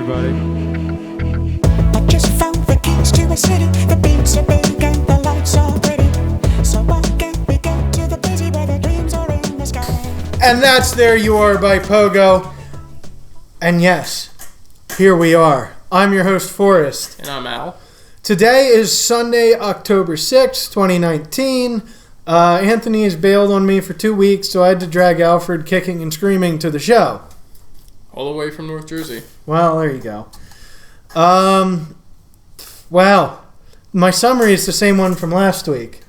everybody. I just found the keys to a city. The beats are big and the lights are pretty. So why can't we go to the busy where the dreams are in the sky? And that's There You Are by Pogo. And yes, here we are. I'm your host, Forrest. And I'm Al. Today is Sunday, October 6th, 2019. Anthony has bailed on me for 2 weeks, so I had to drag Alfred kicking and screaming to the show. All the way from North Jersey. Well, there you go. Well, my summary is the same one from last week.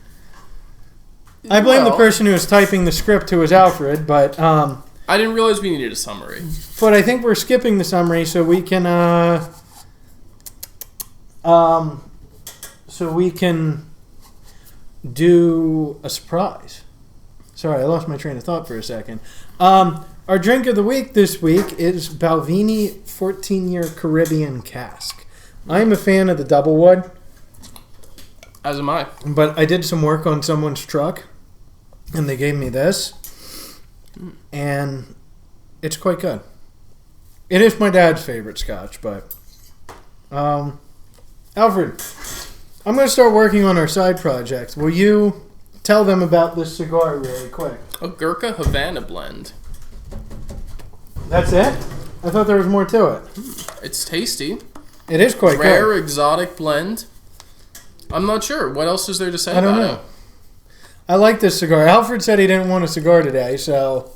I blame the person who was typing the script, who was Alfred, but I didn't realize we needed a summary. But I think we're skipping the summary so we can do a surprise. Sorry, I lost my train of thought for a second. Our drink of the week this week is Balvenie 14-year Caribbean Cask. I'm a fan of the double wood. As am I. But I did some work on someone's truck, and they gave me this. And it's quite good. It is my dad's favorite scotch, but... Alfred, I'm going to start working on our side project. Will you tell them about this cigar really quick? A Gurkha Havana blend. That's it? I thought there was more to it. It's tasty. It is quite Rare, good. exotic blend. I'm not sure. What else is there to say I don't about know. it? I like this cigar. Alfred said he didn't want a cigar today, so...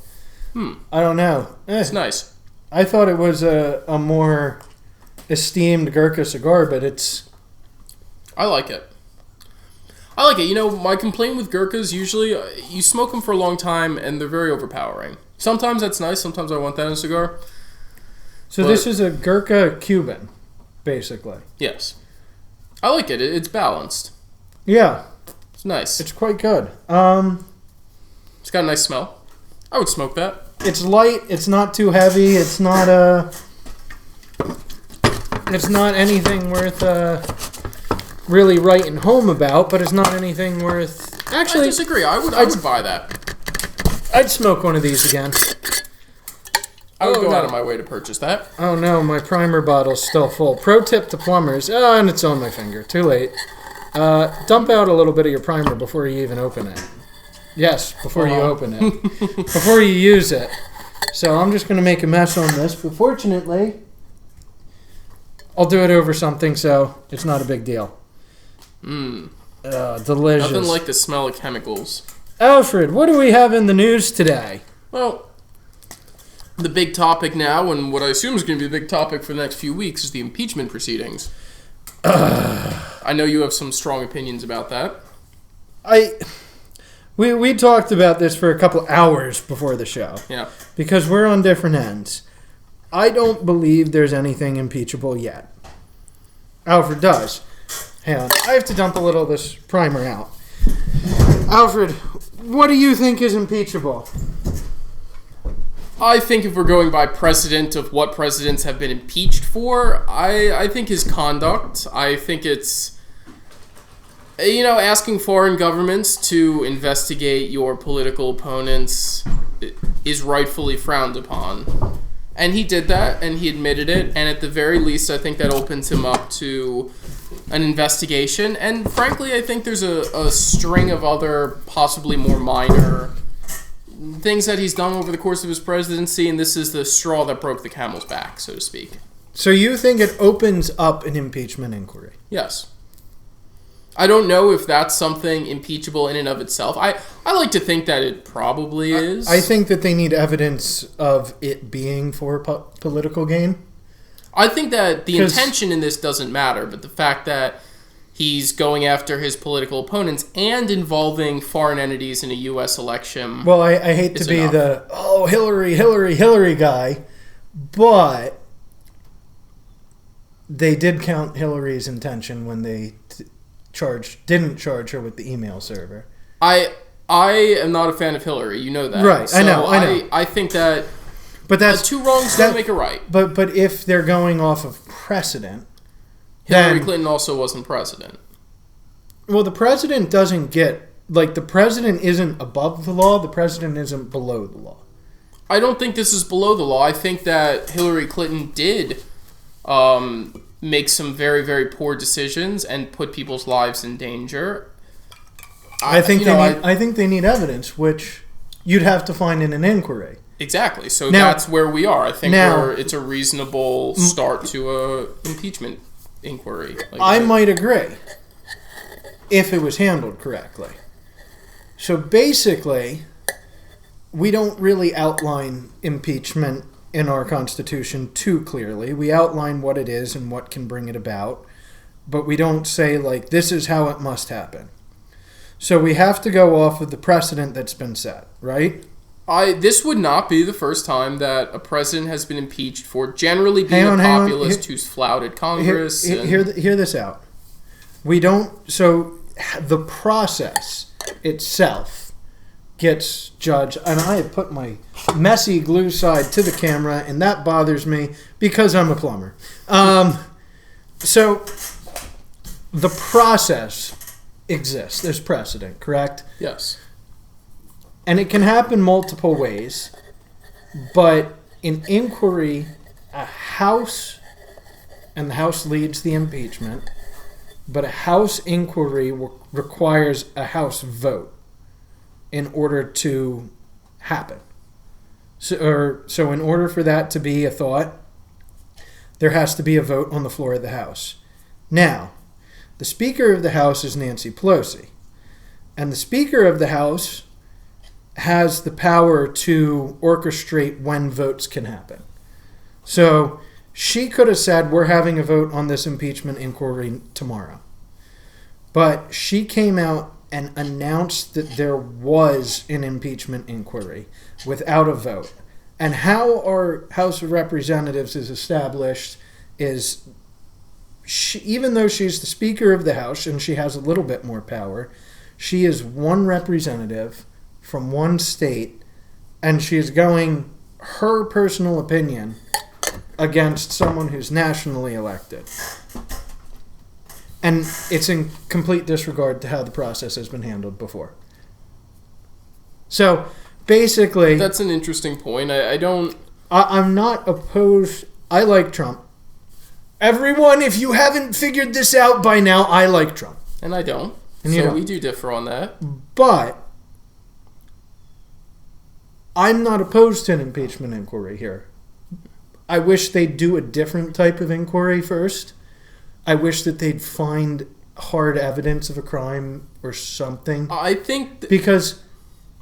I don't know. It's nice. I thought it was a more esteemed Gurkha cigar, but it's... I like it. I like it. You know, my complaint with Gurkhas, usually, you smoke them for a long time, and they're very overpowering. Sometimes that's nice. Sometimes I want that in a cigar. So this is a Gurkha Cuban, basically. Yes. I like it. It's balanced. Yeah. It's nice. It's quite good. It's got a nice smell. I would smoke that. It's light. It's not too heavy. It's not anything worth really writing home about. But it's not anything worth. Actually, I disagree. I would buy that. I'd smoke one of these again. I would go out of my way to purchase that. Oh no, my primer bottle's still full. Pro tip to plumbers. Oh, and it's on my finger. Too late. Dump out a little bit of your primer before you even open it. Yes, before you open it. Before you use it. So I'm just going to make a mess on this, but fortunately, I'll do it over something, so it's not a big deal. Delicious. Nothing like the smell of chemicals. Alfred, what do we have in the news today? Well, the big topic now, and what I assume is going to be the big topic for the next few weeks, is the impeachment proceedings. I know you have some strong opinions about that. We talked about this for a couple hours before the show. Yeah. Because we're on different ends. I don't believe there's anything impeachable yet. Alfred does. Hang on. I have to dump a little of this primer out. Alfred, what do you think is impeachable? I think if we're going by precedent of what presidents have been impeached for, I think his conduct. I think it's... asking foreign governments to investigate your political opponents is rightfully frowned upon. And he did that, and he admitted it, and at the very least, I think that opens him up to an investigation. And frankly, I think there's a string of other, possibly more minor things that he's done over the course of his presidency, and this is the straw that broke the camel's back, so to speak. So you think it opens up an impeachment inquiry? Yes. I don't know if that's something impeachable in and of itself. I like to think that it probably is. I think that they need evidence of it being for political gain. I think that the intention in this doesn't matter, but the fact that he's going after his political opponents and involving foreign entities in a U.S. election. Well, I hate to be enough. Hillary guy, but they did count Hillary's intention when they didn't charge her with the email server. I am not a fan of Hillary. You know that. Right, so I know. I think that but that's two wrongs don't make a right. But if they're going off of precedent, Hillary Clinton also wasn't president. Well, the president doesn't get... the president isn't above the law. The president isn't below the law. I don't think this is below the law. I think that Hillary Clinton did make some very, very poor decisions and put people's lives in danger. I think they need evidence, which you'd have to find in an inquiry. Exactly. So Now- that's where we are. I think now- it's a reasonable start to a impeachment inquiry. I might agree if it was handled correctly. So basically, we don't really outline impeachment in our Constitution too clearly. We outline what it is and what can bring it about, but we don't say, like, this is how it must happen. So we have to go off of the precedent that's been set, right? This would not be the first time that a president has been impeached for generally being a populist who's flouted Congress. Hear this out. We don't. So the process itself gets judged, and I have put my messy glue side to the camera, and that bothers me because I'm a plumber. So the process exists. There's precedent, correct? Yes. And it can happen multiple ways, but in inquiry, a House, and the House leads the impeachment, but a House inquiry requires a House vote in order to happen. So in order for that to be a thought, there has to be a vote on the floor of the House. Now, the Speaker of the House is Nancy Pelosi, and the Speaker of the House has the power to orchestrate when votes can happen. So she could have said, we're having a vote on this impeachment inquiry tomorrow. But she came out and announced that there was an impeachment inquiry without a vote. And how our House of Representatives is established is, even though she's the Speaker of the House and she has a little bit more power, she is one representative from one state, and she is going her personal opinion against someone who's nationally elected. And it's in complete disregard to how the process has been handled before. So, basically... That's an interesting point. I'm not opposed... I like Trump. Everyone, if you haven't figured this out by now, I like Trump. And I don't. And you so don't. We do differ on that. But I'm not opposed to an impeachment inquiry here. I wish they'd do a different type of inquiry first. I wish that they'd find hard evidence of a crime or something. I think... Because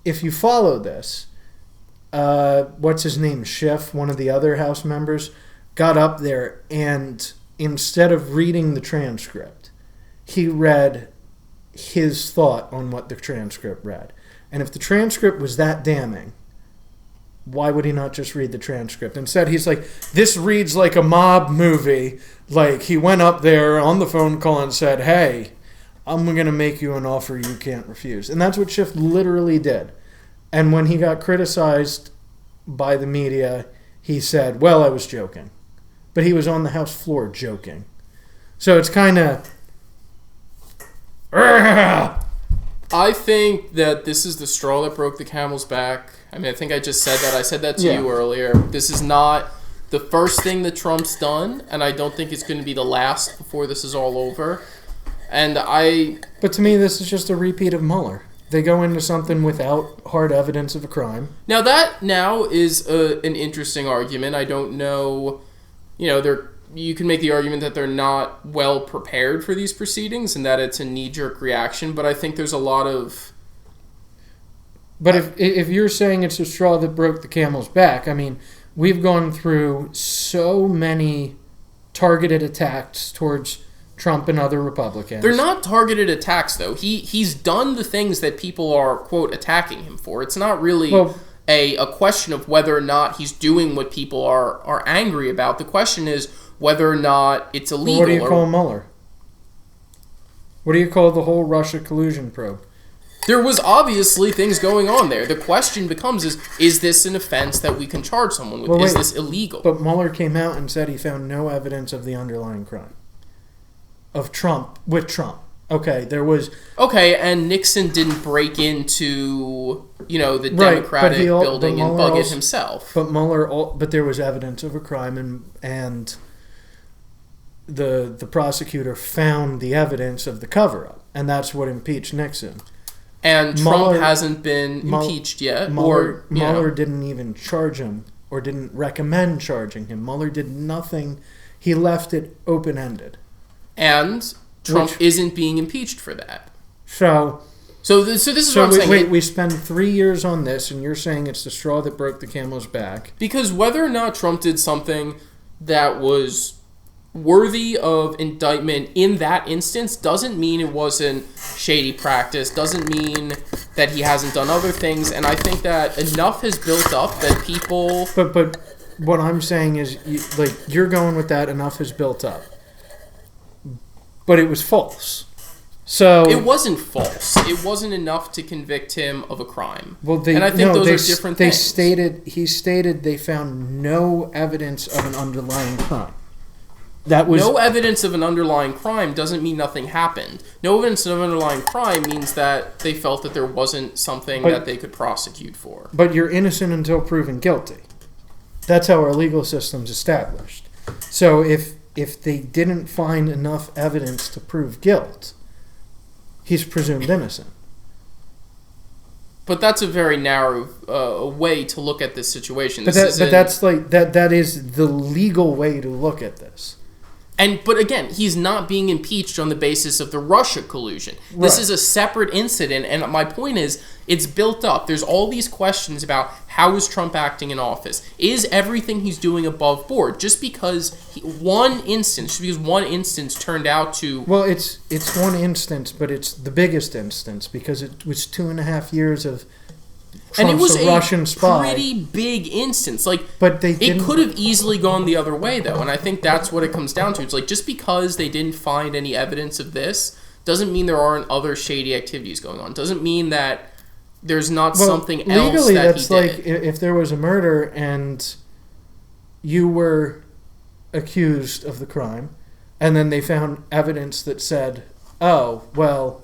if you follow this, what's his name? Schiff, one of the other House members, got up there and instead of reading the transcript, he read his thought on what the transcript read. And if the transcript was that damning, why would he not just read the transcript? Instead, he's like, this reads like a mob movie. Like, he went up there on the phone call and said, hey, I'm going to make you an offer you can't refuse. And that's what Schiff literally did. And when he got criticized by the media, he said, well, I was joking. But he was on the House floor joking. So it's kind of... I think that this is the straw that broke the camel's back. I mean, I think I just said that. I said that to you earlier. This is not the first thing that Trump's done, and I don't think it's going to be the last before this is all over. But to me, this is just a repeat of Mueller. They go into something without hard evidence of a crime. Now, that now is an interesting argument. I don't know, you can make the argument that they're not well prepared for these proceedings and that it's a knee-jerk reaction, but I think there's a lot of... But if you're saying it's a straw that broke the camel's back, I mean, we've gone through so many targeted attacks towards Trump and other Republicans. They're not targeted attacks, though. He's done the things that people are, quote, attacking him for. It's not really a question of whether or not he's doing what people are angry about. The question is whether or not it's illegal. What do you call Mueller? What do you call the whole Russia collusion probe? There was obviously things going on there. The question becomes is this an offense that we can charge someone with? Is this illegal? But Mueller came out and said he found no evidence of the underlying crime. Of Trump, with Trump. Okay, there was... Okay, and Nixon didn't break into, the Democratic building and bug it himself. But there was evidence of a crime and the prosecutor found the evidence of the cover-up, and that's what impeached Nixon. And Trump hasn't been impeached yet. Mueller didn't even charge him or didn't recommend charging him. Mueller did nothing. He left it open-ended. And Trump isn't being impeached for that. So this is what I'm saying. Wait, we spend 3 years on this, and you're saying it's the straw that broke the camel's back. Because whether or not Trump did something that was worthy of indictment in that instance doesn't mean it wasn't shady practice, doesn't mean that he hasn't done other things, and I think that enough has built up that people... But what I'm saying is, you're going with that enough has built up. But it was false. So it wasn't false. It wasn't enough to convict him of a crime. Well, and I think those are different things. He stated they found no evidence of an underlying crime. No evidence of an underlying crime doesn't mean nothing happened. No evidence of an underlying crime means that they felt that there wasn't something that they could prosecute for. But you're innocent until proven guilty. That's how our legal system's established. So if they didn't find enough evidence to prove guilt, he's presumed innocent. But that's a very narrow way to look at this situation. That is the legal way to look at this. But again, he's not being impeached on the basis of the Russia collusion. This is a separate incident, and my point is, it's built up. There's all these questions about how is Trump acting in office? Is everything he's doing above board? Just because one instance turned out to... Well, it's one instance, but it's the biggest instance, because it was 2.5 years of Trump's and it was a Russian spy. Pretty big instance. But it could have easily gone the other way, though, and I think that's what it comes down to. It's just because they didn't find any evidence of this doesn't mean there aren't other shady activities going on. Doesn't mean that there's not something else legally, that that's he did. If there was a murder and you were accused of the crime, and then they found evidence that said, "Oh, well,"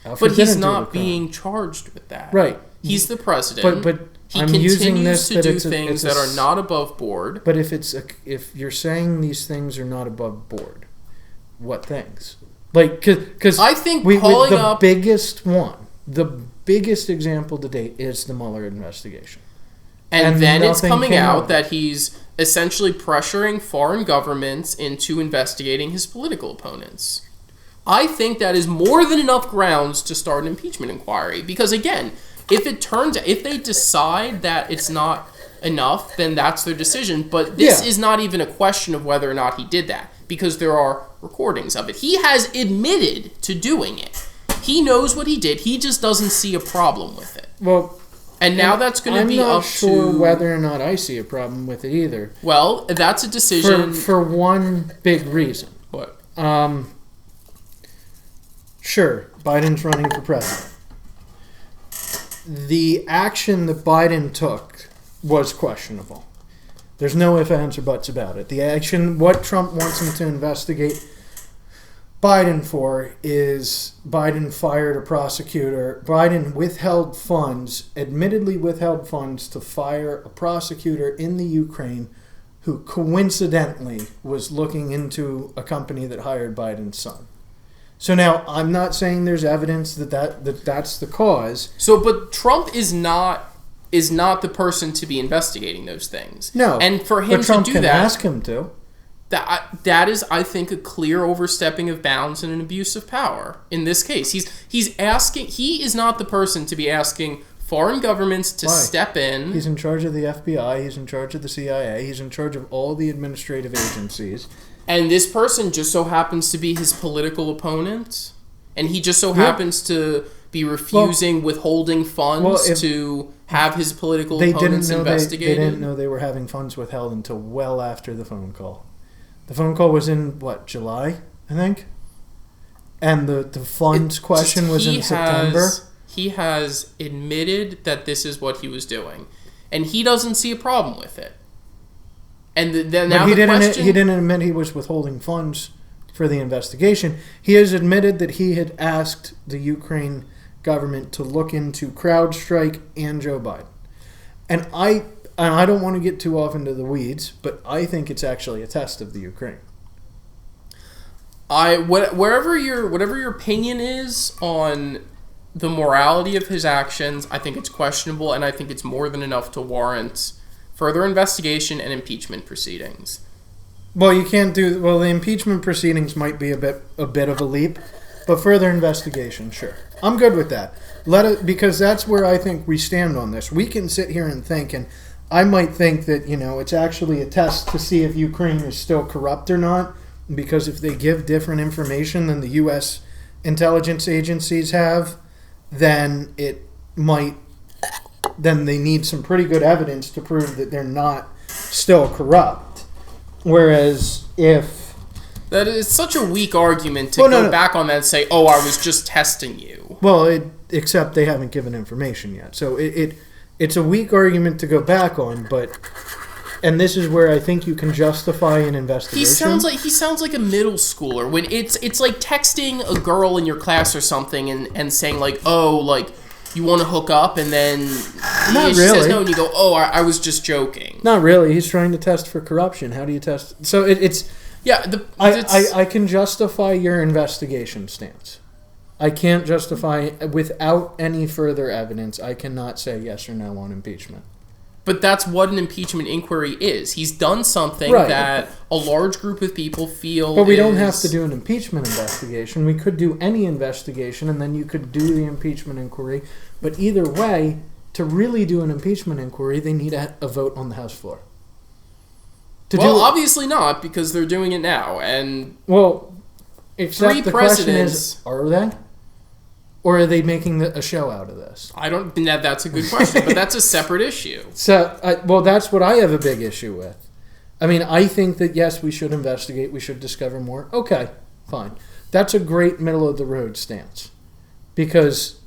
Alfred but he's didn't not do the being charged with that. Right. He's the president. But he I'm continues using this to that do things that are not above board. But if you're saying these things are not above board, what things? Because I think the biggest example to date is the Mueller investigation. And then it's coming out that he's essentially pressuring foreign governments into investigating his political opponents. I think that is more than enough grounds to start an impeachment inquiry. Because again, if they decide that it's not enough, then that's their decision. But this is not even a question of whether or not he did that, because there are recordings of it. He has admitted to doing it. He knows what he did. He just doesn't see a problem with it. Well, and now that's going to be up to... I'm not sure whether or not I see a problem with it either. Well, that's a decision... For one big reason. What? Sure, Biden's running for president. The action that Biden took was questionable. There's no ifs, ands, or buts about it. The action, what Trump wants him to investigate Biden for is Biden fired a prosecutor. Biden withheld funds, admittedly withheld funds to fire a prosecutor in the Ukraine who coincidentally was looking into a company that hired Biden's son. So now, I'm not saying there's evidence that's the cause. So, but Trump is not the person to be investigating those things. No, and for him but Trump to do can that, ask him to. That is, I think, a clear overstepping of bounds and an abuse of power. In this case, he's asking. He is not the person to be asking foreign governments to step in. He's in charge of the FBI. He's in charge of the CIA. He's in charge of all the administrative agencies. And this person just so happens to be his political opponent, and he just so happens to be refusing withholding funds to have his political opponents investigated. They didn't know they were having funds withheld until well after the phone call. The phone call was in, July, I think? And the funds question was in September? He has admitted that this is what he was doing, and he doesn't see a problem with it. And he didn't admit he was withholding funds for the investigation. He has admitted that he had asked the Ukraine government to look into CrowdStrike and Joe Biden. And I don't want to get too off into the weeds, but I think it's actually a test of the Ukraine. whatever your opinion is on the morality of his actions, I think it's questionable, and I think it's more than enough to warrant further investigation and impeachment proceedings. Well, you can't do... Well, the impeachment proceedings might be a bit of a leap, but further investigation, sure. I'm good with that. Because that's where I think we stand on this. We can sit here and think, and I might think that, it's actually a test to see if Ukraine is still corrupt or not, because if they give different information than the U.S. intelligence agencies have, then they need some pretty good evidence to prove that they're not still corrupt. Whereas if... That is such a weak argument to go back on that and say, oh, I was just testing you. Well, except they haven't given information yet. So it's a weak argument to go back on, but... And this is where I think you can justify an investigation. He sounds like a middle schooler when it's like texting a girl in your class or something and saying like, oh, like, you want to hook up, and then she says no, and you go, oh, I was just joking. Not really. He's trying to test for corruption. How do you test? So it's yeah. I can justify your investigation stance. I can't justify without any further evidence. I cannot say yes or no on impeachment. But that's what an impeachment inquiry is. He's done something that a large group of people feel. But we don't have to do an impeachment investigation. We could do any investigation, and then you could do the impeachment inquiry. But either way, to really do an impeachment inquiry, they need a vote on the House floor. Obviously not, because they're doing it now. And except the question is, are they? Or are they making a show out of this? I don't think that's a good question, but that's a separate issue. So, that's what I have a big issue with. I mean, I think that, yes, we should investigate, we should discover more. Okay, fine. That's a great middle-of-the-road stance. Because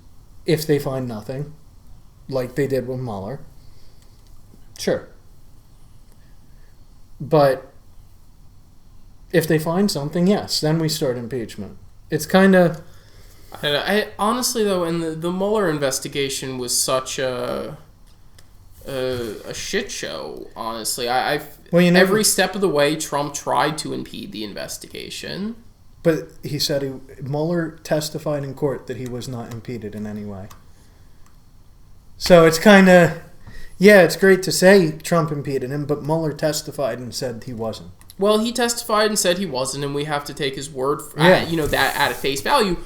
if they find nothing, like they did with Mueller, sure. But if they find something, yes, then we start impeachment. It's kind of... I honestly, though, and the Mueller investigation was such a shit show. Honestly, every step of the way, Trump tried to impede the investigation. But he said Mueller testified in court that he was not impeded in any way. So it's kind of, it's great to say Trump impeded him, but Mueller testified and said he wasn't. Well, he testified and said he wasn't, and we have to take his word that at face value.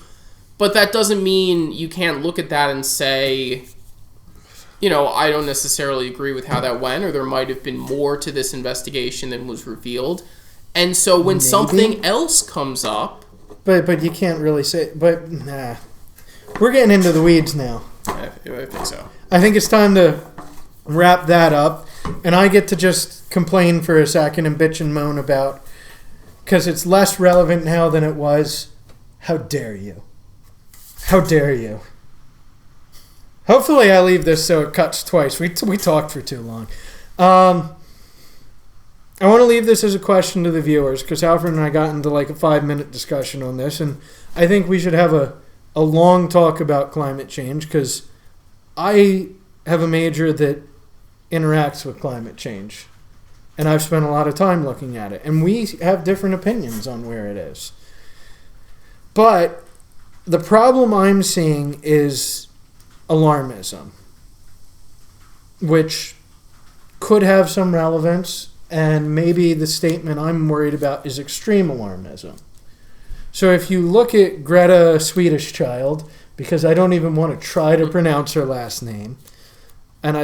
But that doesn't mean you can't look at that and say, I don't necessarily agree with how that went, or there might have been more to this investigation than was revealed. And so when something else comes up... But you can't really say... But, nah. We're getting into the weeds now. I think so. I think it's time to wrap that up. And I get to just complain for a second and bitch and moan about... Because it's less relevant now than it was. How dare you? How dare you? Hopefully I leave this so it cuts twice. We talked for too long. I want to leave this as a question to the viewers because Alfred and I got into like a 5-minute discussion on this, and I think we should have a long talk about climate change because I have a major that interacts with climate change, and I've spent a lot of time looking at it, and we have different opinions on where it is. But the problem I'm seeing is alarmism, which could have some relevance, and maybe the statement I'm worried about is extreme alarmism. So if you look at Greta Swedish Child, because I don't even want to try to pronounce her last name, and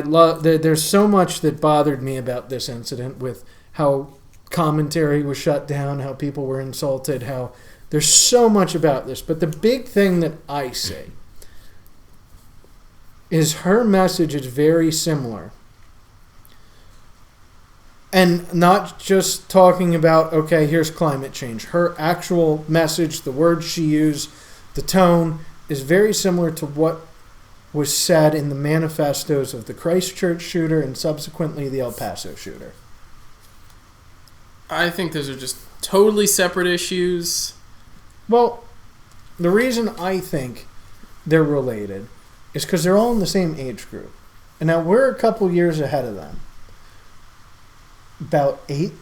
there's so much that bothered me about this incident with how commentary was shut down, how people were insulted, how there's so much about this. But the big thing that I see is her message is very similar. And not just talking about, okay, here's climate change. Her actual message, the words she used, the tone, is very similar to what was said in the manifestos of the Christchurch shooter and subsequently the El Paso shooter. I think those are just totally separate issues. Well, the reason I think they're related is because they're all in the same age group. And now we're a couple years ahead of them. About 8?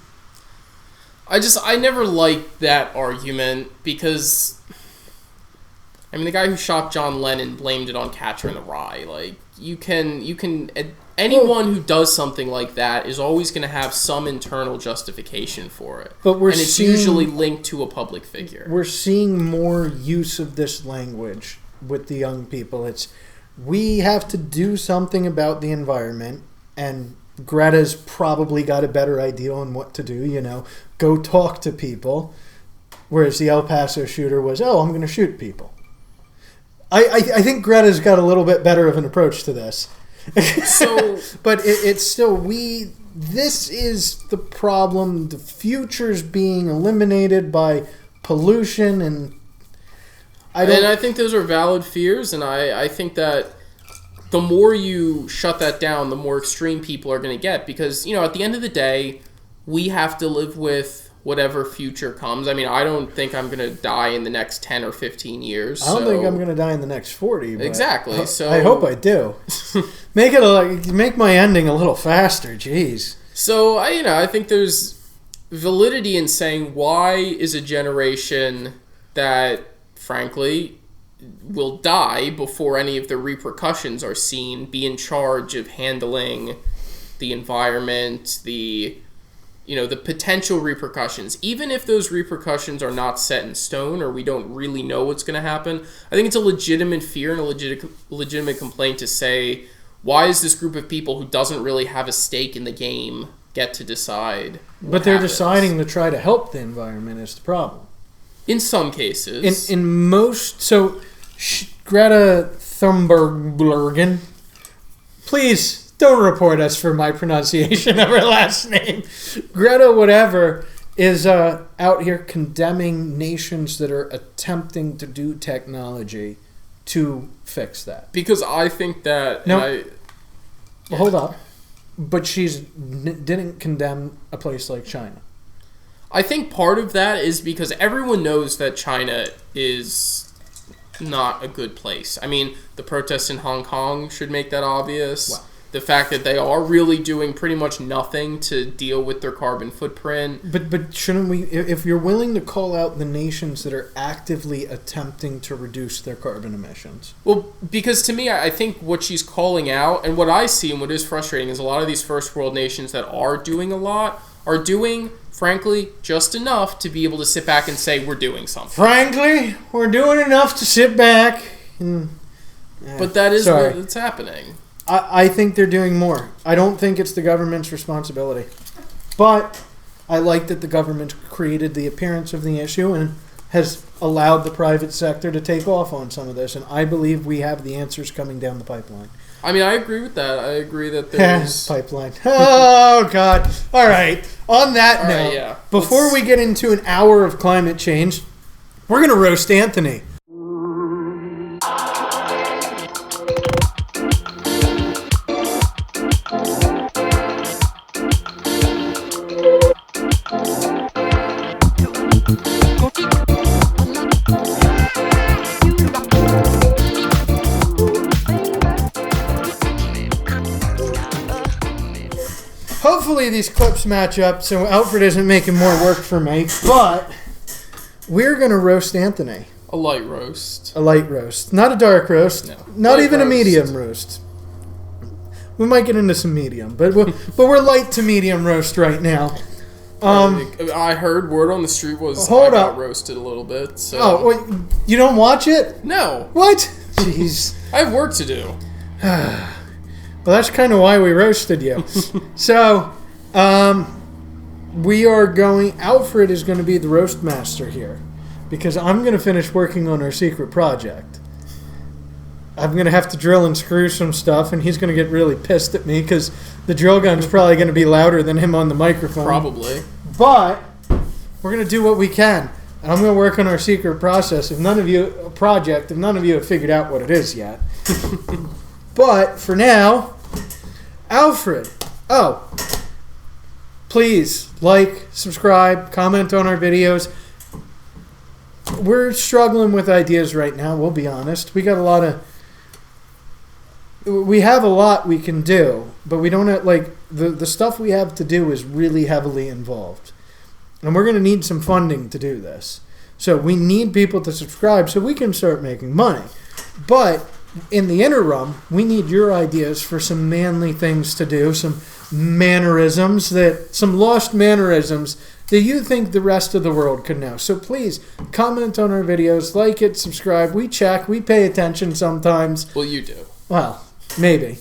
I never liked that argument because, I mean, the guy who shot John Lennon blamed it on Catcher in the Rye. Like, anyone who does something like that is always going to have some internal justification for it. But it's usually linked to a public figure. We're seeing more use of this language with the young people. We have to do something about the environment, and Greta's probably got a better idea on what to do, go talk to people. Whereas the El Paso shooter was, I'm going to shoot people. I think Greta's got a little bit better of an approach to this. So, but it's still, this is the problem. The future's being eliminated by pollution, and I think those are valid fears, and I think that the more you shut that down, the more extreme people are going to get. Because, at the end of the day, we have to live with whatever future comes. I mean, I don't think I'm going to die in the next 10 or 15 years. I don't think I'm going to die in the next 40. But exactly. So I hope I do. Make my ending a little faster. Jeez. So, I think there's validity in saying, why is a generation that, frankly, will die before any of the repercussions are seen, be in charge of handling the environment, the potential repercussions, even if those repercussions are not set in stone or we don't really know what's going to happen. I think it's a legitimate fear and a legitimate complaint to say, why is this group of people who doesn't really have a stake in the game get to decide what But they're happens? deciding to try to help the environment is the problem. In some cases. In most... So, Greta Thunberg, please don't report us for my pronunciation of her last name. Greta whatever is out here condemning nations that are attempting to do technology to fix that. Because I think that... No. Hold up. But didn't condemn a place like China. I think part of that is because everyone knows that China is not a good place. I mean, the protests in Hong Kong should make that obvious. Wow. The fact that they are really doing pretty much nothing to deal with their carbon footprint. But shouldn't we, if you're willing to call out the nations that are actively attempting to reduce their carbon emissions? Well, because to me, I think what she's calling out, and what I see and what is frustrating, is a lot of these first world nations that are doing a lot are doing, frankly, just enough to be able to sit back and say, we're doing something. Frankly, we're doing enough to sit back and... But that is what's happening. I think they're doing more. I don't think it's the government's responsibility. But I like that the government created the appearance of the issue and has allowed the private sector to take off on some of this. And I believe we have the answers coming down the pipeline. I mean, I agree with that. I agree that there's... Pipeline. Oh, God. All right. On that note, before we get into an hour of climate change, we're going to roast Anthony. Hopefully these clips match up so Alfred isn't making more work for me, but we're going to roast Anthony. A light roast. A light roast. Not a dark roast. No. Not light even roast. A medium roast. We might get into some medium, but we're light to medium roast right now. I heard word on the street was got roasted a little bit. So. Oh, wait, you don't watch it? No. What? Jeez. I have work to do. Well, that's kind of why we roasted you. So, we are going... Alfred is going to be the roast master here. Because I'm going to finish working on our secret project. I'm going to have to drill and screw some stuff, and he's going to get really pissed at me because the drill gun's probably going to be louder than him on the microphone. Probably. But we're going to do what we can. And I'm going to work on our secret process. If none of you have figured out what it is yet. But for now, Alfred. Oh, please like, subscribe, comment on our videos. We're struggling with ideas right now, we'll be honest. We have a lot we can do, but we don't have, the stuff we have to do is really heavily involved. And we're going to need some funding to do this. So we need people to subscribe so we can start making money. But in the interim, we need your ideas for some manly things to do, some mannerisms, some lost mannerisms that you think the rest of the world could know. So please comment on our videos, like it, subscribe. We check, we pay attention sometimes. Well, you do. Well, maybe.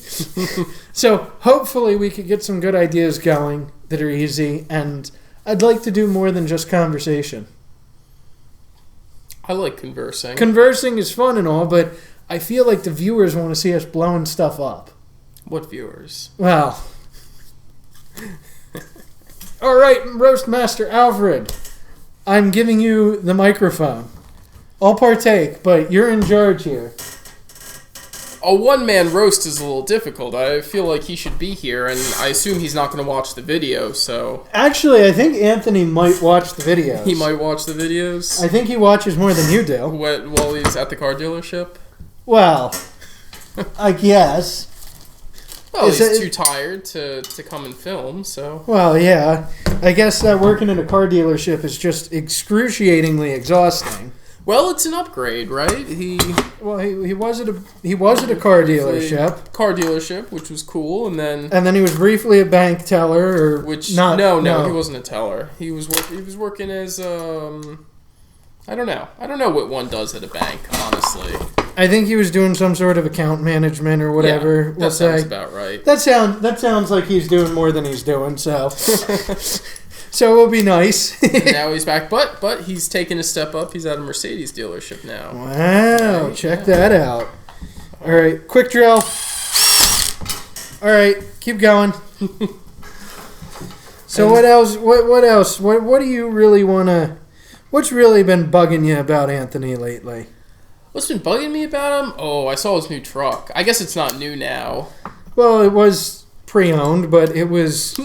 So hopefully we could get some good ideas going that are easy, and I'd like to do more than just conversation. I like conversing. Conversing is fun and all, but I feel like the viewers want to see us blowing stuff up. What viewers? Well. All right, Roast Master Alfred. I'm giving you the microphone. I'll partake, but you're in charge here. A one-man roast is a little difficult. I feel like he should be here, and I assume he's not going to watch the video, so... Actually, I think Anthony might watch the videos. He might watch the videos? I think he watches more than you do. While he's at the car dealership? Well, I guess. Well, he's too tired to come and film, so... Well, yeah. I guess that working in a car dealership is just excruciatingly exhausting. Well, it's an upgrade, right? He was at a car delership. Car dealership, which was cool, and then he was briefly a bank teller, no, he wasn't a teller. He was working as I don't know what one does at a bank, honestly. I think he was doing some sort of account management or whatever. Yeah, that sounds about right. That sounds like he's doing more than he's doing, so so it'll be nice. And now he's back, but he's taken a step up. He's at a Mercedes dealership now. Wow, right, check that out. All right, quick drill. All right, keep going. So what else? What else? What do you really want to... What's really been bugging you about Anthony lately? What's been bugging me about him? Oh, I saw his new truck. I guess it's not new now. Well, it was pre-owned, but it was...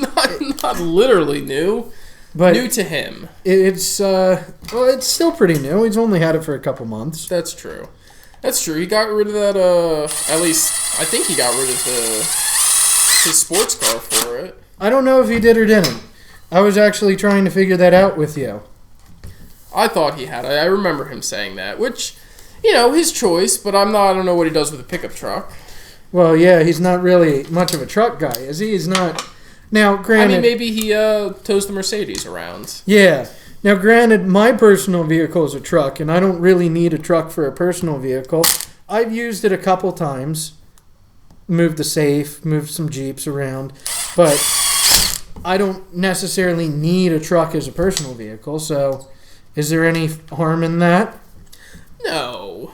not literally new. But new to him. It's still pretty new. He's only had it for a couple months. That's true. He got rid of that, at least, I think he got rid of his sports car for it. I don't know if he did or didn't. I was actually trying to figure that out with you. I thought he had. I remember him saying that, which, his choice, but I don't know what he does with a pickup truck. Well, yeah, he's not really much of a truck guy, is he? He's not... Now, granted... I mean, maybe he tows the Mercedes around. Yeah. Now, granted, my personal vehicle is a truck, and I don't really need a truck for a personal vehicle. I've used it a couple times. Moved the safe, moved some Jeeps around. But I don't necessarily need a truck as a personal vehicle, so is there any harm in that? No.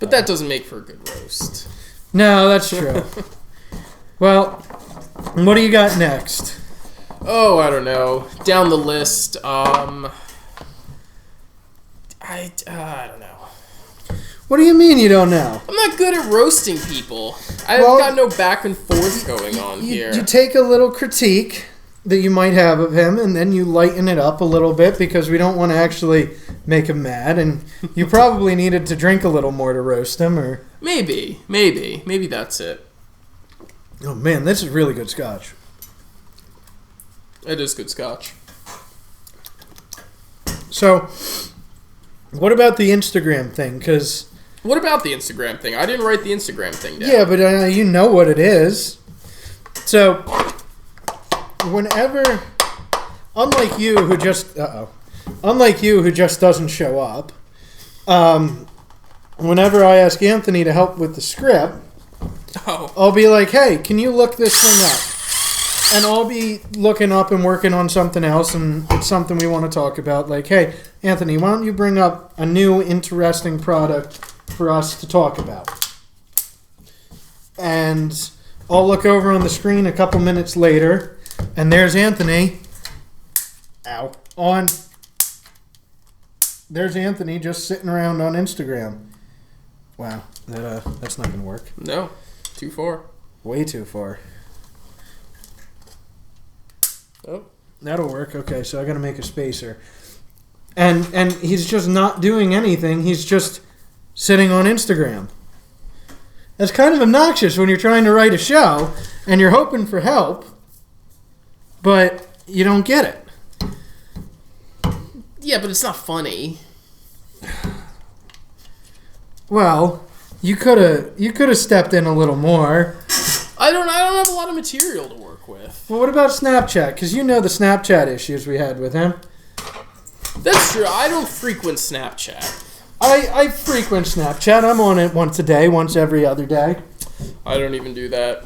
But that doesn't make for a good roast. No, that's true. Well... What do you got next? Oh, I don't know. Down the list, I don't know. What do you mean you don't know? I'm not good at roasting people. I've got no back and forth going on here. You take a little critique that you might have of him, and then you lighten it up a little bit because we don't want to actually make him mad, and you probably needed to drink a little more to roast him, or... Maybe that's it. Oh, man, this is really good scotch. It is good scotch. So, what about the Instagram thing? What about the Instagram thing? I didn't write the Instagram thing down. Yeah, but you know what it is. So, whenever... Unlike you, who just doesn't show up, whenever I ask Anthony to help with the script... Oh. I'll be like, hey, can you look this thing up? And I'll be looking up and working on something else, and it's something we want to talk about. Like, hey, Anthony, why don't you bring up a new, interesting product for us to talk about? And I'll look over on the screen a couple minutes later, and there's Anthony. There's Anthony just sitting around on Instagram. Wow, that's not going to work. No. Too far. Way too far. Oh. That'll work. Okay, so I got to make a spacer. And he's just not doing anything. He's just sitting on Instagram. That's kind of obnoxious when you're trying to write a show and you're hoping for help, but you don't get it. Yeah, but it's not funny. Well, you could have stepped in a little more. I don't have a lot of material to work with. Well, what about Snapchat? Because you know the Snapchat issues we had with him. That's true. I don't frequent Snapchat. I frequent Snapchat. I'm on it once a day, once every other day. I don't even do that.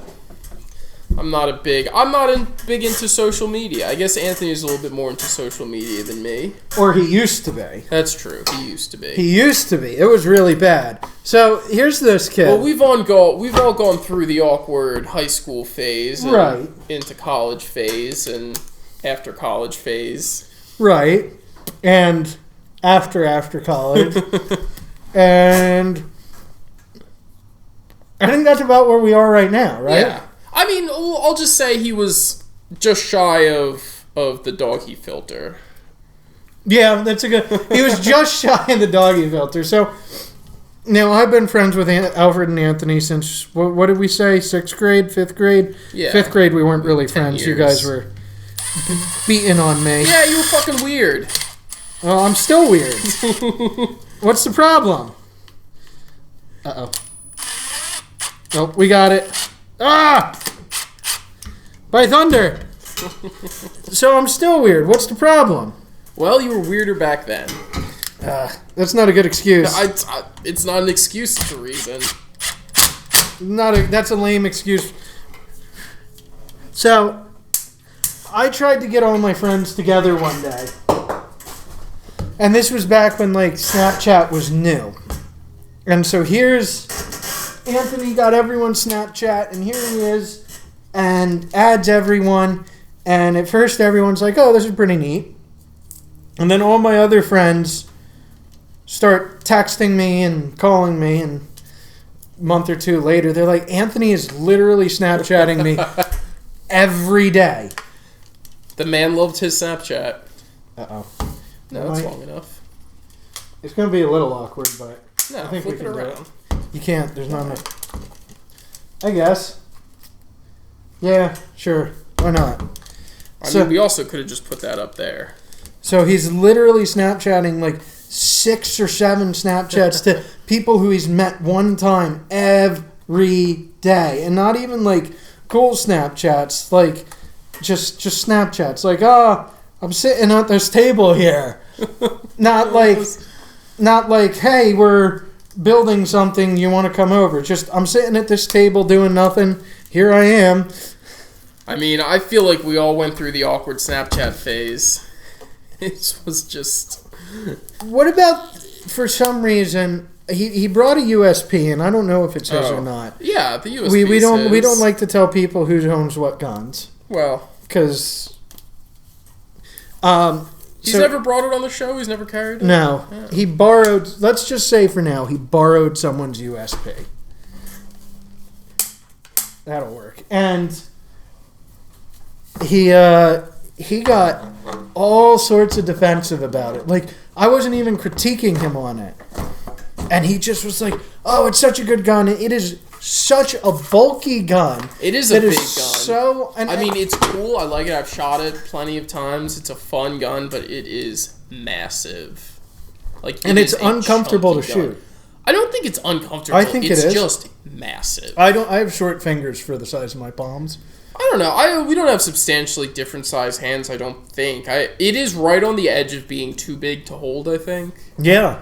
I'm not big into social media. I guess Anthony's a little bit more into social media than me. Or he used to be. That's true. He used to be. It was really bad. So here's this kid. Well, we've all gone through the awkward high school phase, and right? Into college phase, and after college phase, right? And after college, and I think that's about where we are right now, right? Yeah. I mean, I'll just say he was just shy of the doggy filter. Yeah, that's a good... He was just shy of the doggy filter. So, now, I've been friends with Alfred and Anthony since, what did we say, 6th grade, 5th grade? Yeah. 5th grade, we weren't really friends. Years. You guys were beating on me. Yeah, you were fucking weird. Well, I'm still weird. What's the problem? Uh-oh. Nope, we got it. Ah! By thunder. So I'm still weird. What's the problem? Well, you were weirder back then. That's not a good excuse. It's not an excuse, it's a reason. That's a lame excuse. So, I tried to get all my friends together one day. And this was back when, like, Snapchat was new. And so here's... Anthony got everyone's Snapchat, and here he is, and adds everyone, and at first everyone's like, oh, this is pretty neat. And then all my other friends start texting me and calling me, and a month or two later, they're like, Anthony is literally Snapchatting me every day. The man loved his Snapchat. Uh-oh. No, that's long enough. It's going to be a little awkward, but No, I think we flip it can do around. it. You can't. There's not enough. I guess. Yeah, sure. Why not? I mean, we also could have just put that up there. So he's literally Snapchatting like 6 or 7 Snapchats to people who he's met one time every day. And not even like cool Snapchats. Like just Snapchats. Like, oh, I'm sitting at this table here. Not like, hey, we're... building something, you want to come over. Just, I'm sitting at this table doing nothing. Here I am. I mean, I feel like we all went through the awkward Snapchat phase. It was just... What about, for some reason, he brought a USP, and I don't know if it's his or not. Yeah, the USP we don't like to tell people who owns what guns. Well... Because... He's never brought it on the show? He's never carried it? No. Yeah. He borrowed... Let's just say for now, he borrowed someone's USP. That'll work. And he got all sorts of defensive about it. Like, I wasn't even critiquing him on it. And he just was like, oh, it's such a good gun. It is such a bulky gun. It is a big gun. I mean, it's cool. I like it. I've shot it plenty of times. It's a fun gun, but it is massive. And it's uncomfortable to shoot. I don't think it's uncomfortable. I think it's just massive. I have short fingers for the size of my palms. I don't know. We don't have substantially different size hands, I don't think. It is right on the edge of being too big to hold, I think. Yeah.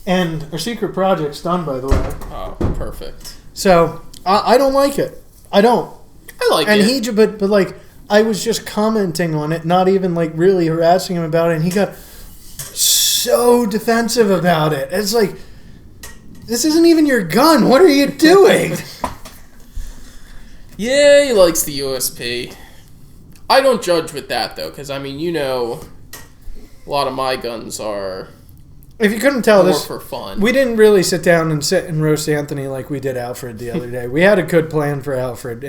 And our secret project's done, by the way. Oh, perfect. So, I don't like it. I don't. I like it. But like, I was just commenting on it, not even like really harassing him about it, and he got so defensive about it. It's like, this isn't even your gun. What are you doing? Yeah, he likes the USP. I don't judge with that, though, because, I mean, you know, a lot of my guns are... If you couldn't tell, this for fun. We didn't really sit down and roast Anthony like we did Alfred the other day. We had a good plan for Alfred,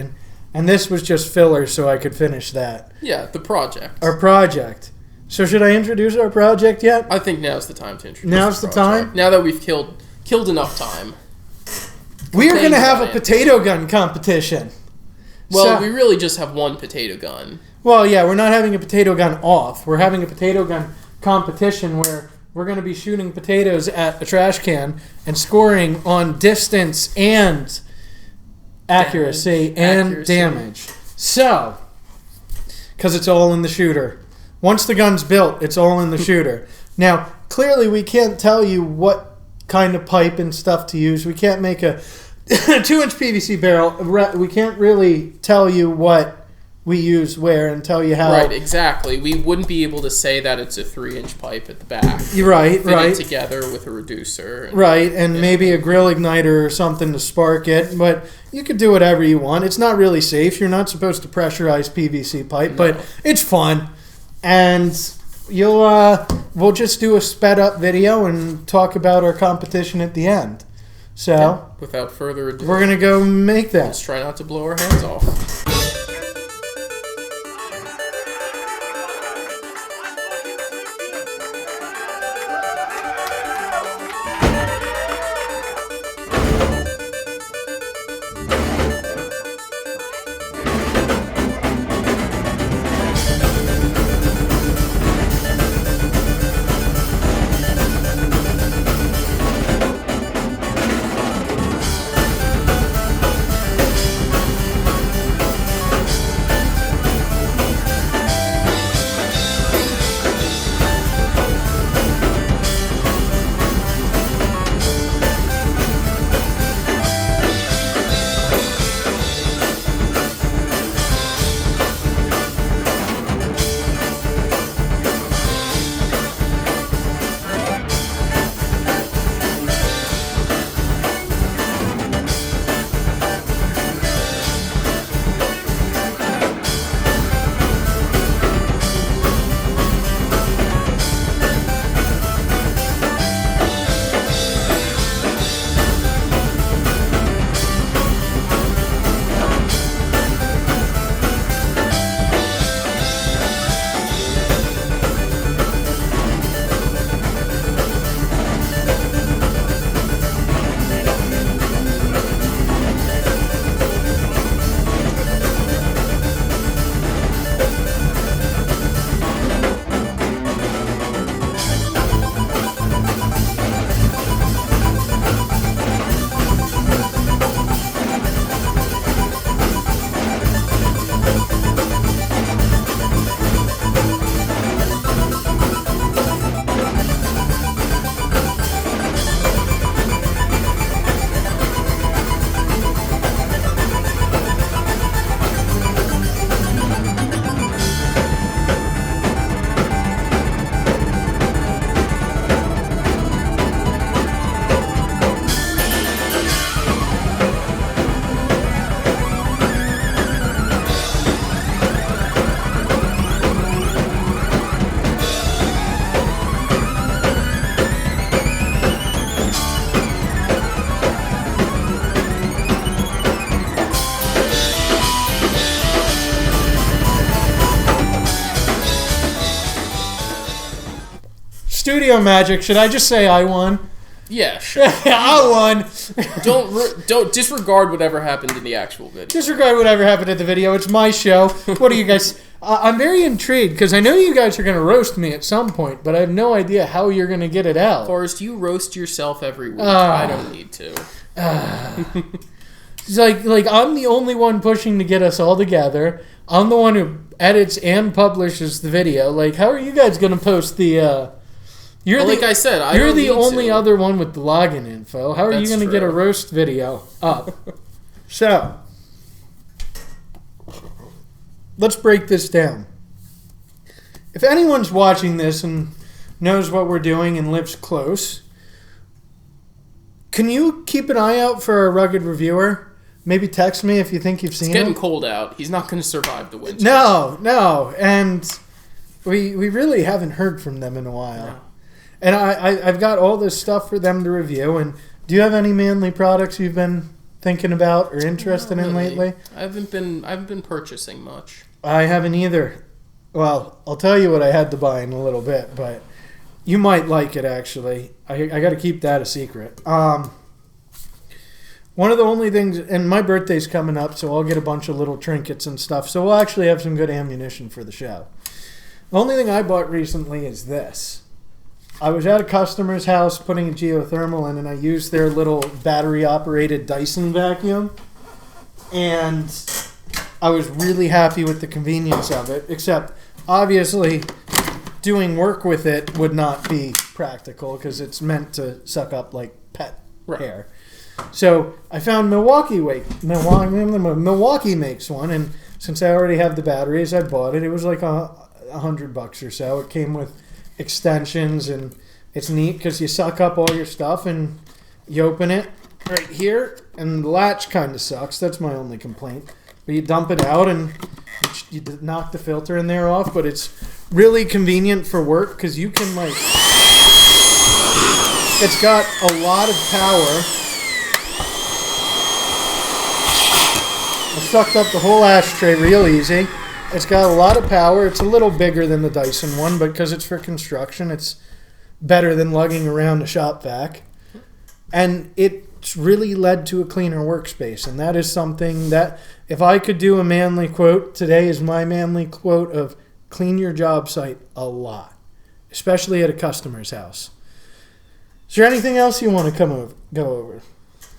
and this was just filler so I could finish that. Yeah, the project. Our project. So should I introduce our project yet? I think now's the time to introduce. Now's the time? Now that we've killed enough time. We are going to have a potato gun competition. Well, So- we really just have one potato gun. Well, yeah, we're not having a potato gun off. We're having a potato gun competition where we're going to be shooting potatoes at a trash can and scoring on distance and accuracy and damage. So, because it's all in the shooter. Once the gun's built, it's all in the shooter. Now, clearly we can't tell you what kind of pipe and stuff to use. We can't make a 2-inch PVC barrel. We can't really tell you what we use where and tell you how. Right, exactly. We wouldn't be able to say that it's a 3-inch pipe at the back. You're right, Fit right. it together with a reducer. Right, and maybe a grill igniter or something to spark it. But you could do whatever you want. It's not really safe. You're not supposed to pressurize PVC pipe, but it's fun. And we'll just do a sped up video and talk about our competition at the end. So, Without further ado, we're going to go make that. let's try not to blow our hands off. Studio magic. Should I just say I won? Yeah, sure. I won. Don't disregard whatever happened in the actual video. Disregard whatever happened at the video. It's my show. What are you guys? I'm very intrigued because I know you guys are going to roast me at some point, but I have no idea how you're going to get it out. Forrest, you roast yourself every week. I don't need to. It's like I'm the only one pushing to get us all together. I'm the one who edits and publishes the video. Like, how are you guys going to post the? Like I said, you're the only other one with the login info. How are you going to get a true. roast video up? So, let's break this down. If anyone's watching this and knows what we're doing and lives close, can you keep an eye out for a rugged reviewer? Maybe text me if you think you've seen It's getting him. cold out. He's not going to survive the winter. No, and we really haven't heard from them in a while. No. And I've got all this stuff for them to review. And do you have any manly products you've been thinking about or interested in lately? I haven't been purchasing much. I haven't either. Well, I'll tell you what I had to buy in a little bit, but you might like it actually. I got to keep that a secret. One One of the only things, and my birthday's coming up, so I'll get a bunch of little trinkets and stuff. So we'll actually have some good ammunition for the show. The only thing I bought recently is this. I was at a customer's house putting a geothermal in, and I used their little battery-operated Dyson vacuum. And I was really happy with the convenience of it, except obviously doing work with it would not be practical because it's meant to suck up like pet hair. So I found Milwaukee makes one, and since I already have the batteries, I bought it. It was like $100 or so. It came with extensions, and it's neat because you suck up all your stuff and you open it right here, and the latch kind of sucks. That's my only complaint. But you dump it out and you knock the filter in there off, but it's really convenient for work because you can it's got a lot of power. I sucked up the whole ashtray real easy. It's got a lot of power. It's a little bigger than the Dyson one, but because it's for construction, it's better than lugging around a shop vac. And it's really led to a cleaner workspace. And that is something that, if I could do a manly quote, today is my manly quote of clean your job site a lot, especially at a customer's house. Is there anything else you want to go over?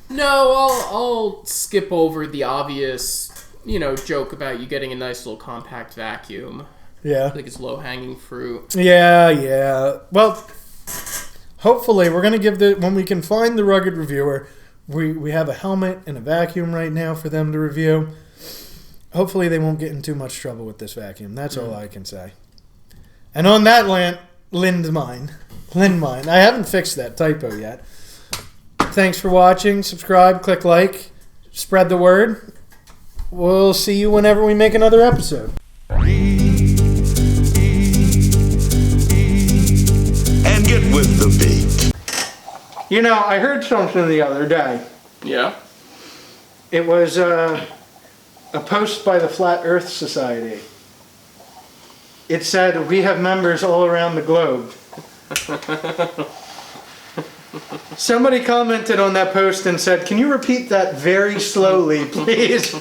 No, I'll skip over the obvious, joke about you getting a nice little compact vacuum. Yeah. I think it's low-hanging fruit. Yeah. Well, hopefully we're going to give when we can find the rugged reviewer, we have a helmet and a vacuum right now for them to review. Hopefully they won't get in too much trouble with this vacuum. That's all I can say. And on that landmine, I haven't fixed that typo yet. Thanks for watching. Subscribe, click like, spread the word. We'll see you whenever we make another episode. And get with the beat. I heard something the other day. Yeah? It was a post by the Flat Earth Society. It said, we have members all around the globe. Somebody commented on that post and said, can you repeat that very slowly, please?